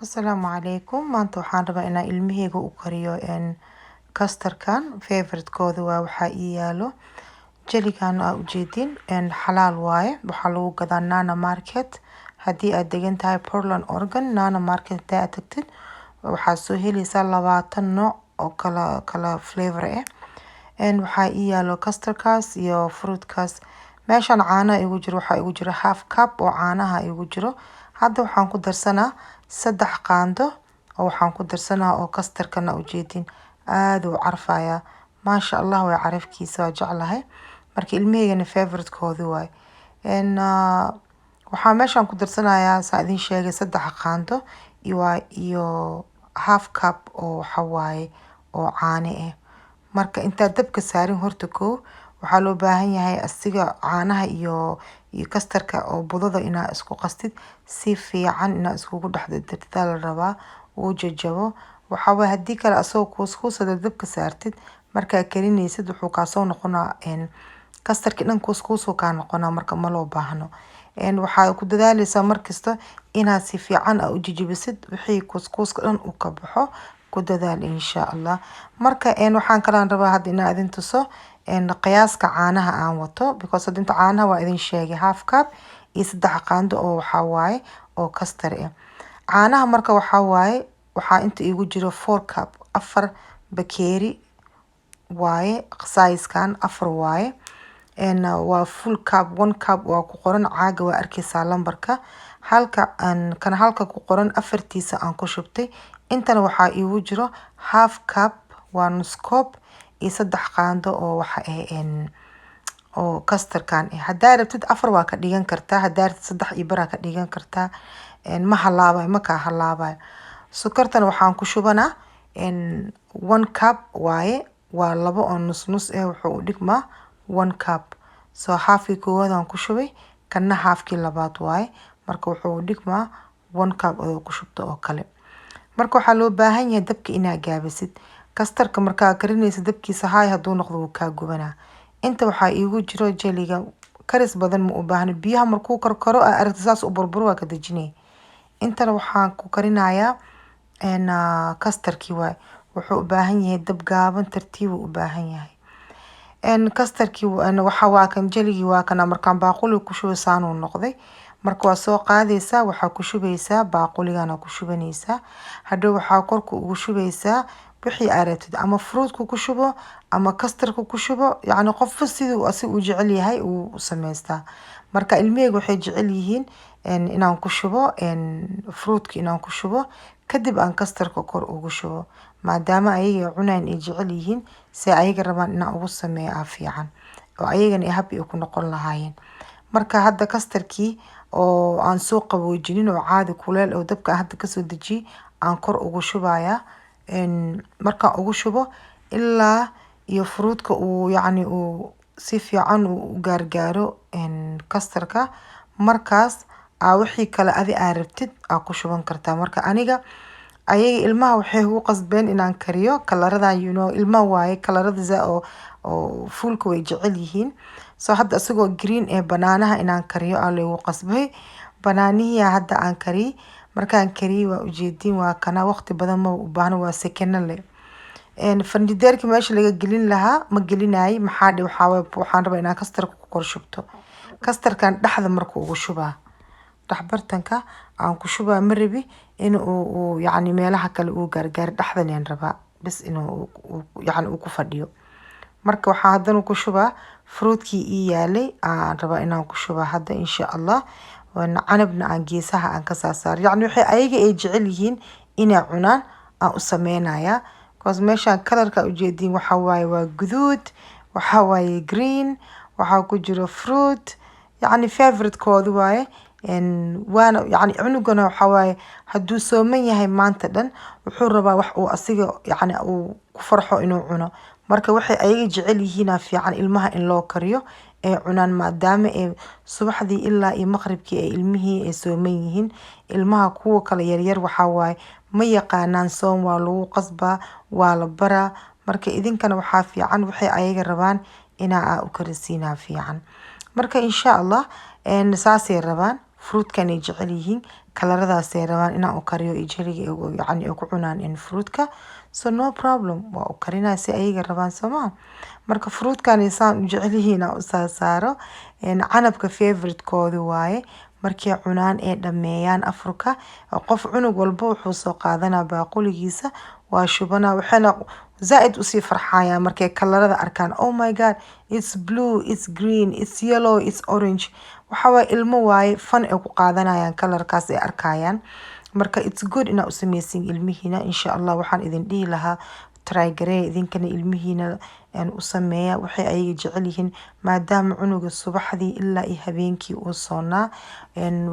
Asalaamu calaykum. Maanta waxaan rabaa inaan ilmahayga u kariyo kastarkan favorite-kooda waa waxaa ii yaalo jeligan aa ujeedin xalaal waaye waxaa lagu gadaa Nana Market. Haddii aad degan tahay Portland, Oregon, Nana Market hadaa aad tagtid waxaa soo helaysaa 20 nooc oo kala flavor ah. Waxaa ii yaalo kastarkaas iyo fruitkaas. Meeshan caanaha igu jiro waxaa igu jiro half cup oo caanaha igu jiro. Hadda waxaan ku darsanaa 3 qaando oo waxaan ku darsanaa oo kastarkana ujeedin aad u carfaya. Maasha Allah way carafkiisa waa jeclahay. Marka ilmahaygana favorite-kooda waay. Waxaa meeshan ku darsanayaa saan idin sheegay 3 qaando iyo half cup oo waxa waaye oo caano ah. Marka intaad dabka saarin horta waxaa loo baahan yahay asiga caanaha iyo kastarka oo budada inaa isku qastid si fiican inaa iskugu dhexdartid la rabaa uu jajabo. Waxaa waaye haddii kale asoo kuuskuus dabka saartid markaa karinaysid wuxuu kaa soo noqonaa kastarki dhan kuuskuus kaa noqonaa marka ma loo baahno. Waxaa ku dadaalaysaa markasta inaad si fiican u jajabisid wixii kuuskuuska dhan uu ka baxo ku dadaal insha Allah. Marka waxaan kala rabaa hadda inaan idin tuso qiyaaska caanaha aan wato because hadda caanaha waa idin sheegay half cup iyo 3 qaando oo waxa waaye oo kastar ah. Caanaha marka waxa waaye waxaa inta igu jiro 4 cup 4 bakeeri waaye size-kan 4 waaye. Waa full cup 1 cup waa ku qoran caaga waa arkaysaa lambarka halka ku qoran afartiisa aan ku shubtay. Intana waxaa igu jiro half cup waa nus koob iyo 3 qaando oo waxa oo kastarkan hadaa rabtid 4 waa ka dhigan kartaa hadaa rabtid 3 iyo bar ka dhigan kartaa ma halaabay ma ka halaabay. Sokortana waxaan ku shubanaa 1 cup waaye waa 2 oo nus wuxuu u dhigmaa 1 cup. So half-kii koowaad aan ku shubay kana half-kii labaad waaye marka wuxuu u dhigmaa 1 cup oo ku shubto oo kale. Marka waxaa loo baahan yahay dabka inaa gaabisid. Kastarka markaa karinaysa dabkiisa high haduu noqdo wuu kaa gubanaa. Inta waxaa igu jiro jeliga karis badan ma u baahna biyaha markuu karkaro aragti saas u burburo waa ka dajinay. Intana waxaan ku karinayaa kastarkii waay wuxuu u baahan yahay dab gaaban tartiib u baahan yahay. Kastarkii waxa waa kan jeligi waa kana markaan baaquli ku shubay uu noqday. Marka waa soo qaadaysaa waxaa ku shubaysaa baaquligana ku shubanaysaa. Hadhow waxaa korka ugu shubaysaa wixii aad rabtid ama fruitku ku shubo ama kastarku ku shubo yacni qof siduu u jecel yahay uu sameystaa. Marka ilmahayga waxay jecel yihiin inaan ku shubo fruitki inaan ku shubo kadib aan kastarka kor ugu shubo maadaama ayaga cunaan ay jecel yihiin si ayaga rabaan inaan ugu sameeyo fiican oo ayagana happy ku noqon lahaayeen. Marka hadda kastarkii oo aan soo qaboojinin oo caadi kuleel oo dabka hadda ka soo dajiyay aan kor ugu shubayaa. Marka ugu shubo ilaa iyo fruitka uu yacni uu si fiican u gaargaaro kastarka markaas wixii kale aad rabtid ku shuban kartaa. Marka aniga ayaga ilmaha waxay ugu qasbeen inaan kariyo kalaradan ilmaha waaye kalarada oo fuulka way jecel yihiin. So hadda asagoo green banaanaha inaan kariyo lagu qasbay. Banaanihi hadda aan kari markaan kari waa ujeedin waa kana waqti badan ma u baahno waa second leh. Fandideerki meesha laga gelin lahaa ma gelinaay maxaa waxaan rabaa inaan kastarka ku kor shubto. Kastarkan dhaxda markuu ugu shubaa dhaxbartanka aan ku shubaa marabi in uu yacni meelaha kale uu gaargaar dhaxdan rabaa bas inuu yacni uu ku fadhiyo. Marka waxaa haddana ku shubaa fruitkii ii yaalay aan rabaa inaan ku shubaa hadda insha Allah canabna aan geesaha aan ka saar yacni waxay ayaga ay jecel yihiin inay cunaan aan u sameynaya because meeshan kalarka ujeedin waxa waaye waa guduud waxa waaye green waxa ku jiro fruit yacni favorite-kooda waaye. Waana yacni cunugana waxa waaye hadduu sooman yahay maanta dhan wuxuu rabaa wax uu asiga yacni uu ku farxo inuu cuno. Marka waxay ayaga jecel yihiin fiican ilmaha in loo kariyo cunaan maadaama subaxdii ilaa iyo maqribkii ilmihii ay sooman yihiin. Ilmaha kuwa kale yaryar waxa waaye ma yaqaanaan soom waa lagu qasbaa waa la baraa. Marka idinkana waxaa fiican waxay ayaga rabaan inaa u karisiinaa fiican. Marka insha Allah saasay rabaan fruitkan ay jecel yihiin kalaradaasay rabaan inaan u kariyo iyo jeliga yacni ay ku cunaan in fruitka. So no problem, waa u karinaa si ayaga rabaan sooma. Marka fruitkan isaan u jecel yihiin aan u saaro canabka favorite-kooda waaye. Markay cunaan ee dhameeyaan afurka, qof cunug walba wuxuu soo qaadanaa baaquligiisa, waa shubana waxayna zaaid usii farxayaan markay kalarada arkaan. Oh my god, it's blue, it's green, it's yellow, it's orange. Waxa waa ilmo waaye fan ay ku qaadanayaan kalarkaas ay arkayaan. Marka it's good inaa u sameysin ilmihiina. Insha Allah waxaan idin dhihi lahaa try garee idinkana ilmihiina u sameeya waxay ayaga jecel yihiin, maadaama cunuga subaxdii ilaa iyo habeenkii uu soonaa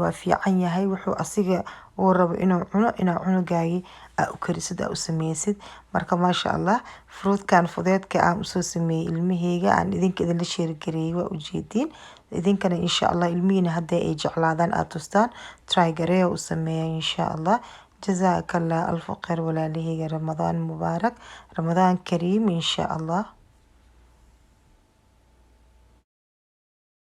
waa fiican yahay. Wuxuu asiga uu rabo inuu cuno inaa cunugaagi u karisid u sameysid. Marka maasha Allah fruitkan fudeedka aan usoo sameeyay ilmahayga aan idinka idinla sheeri gareeyay waa ujeediin. idinkana insha Allah ilmihiina hadday ay jeclaadaan aad tustaan try garee u sameeya insha Allah. جزاك الله ألف خير ولالهي رمضان مبارك، رمضان كريم إن شاء الله.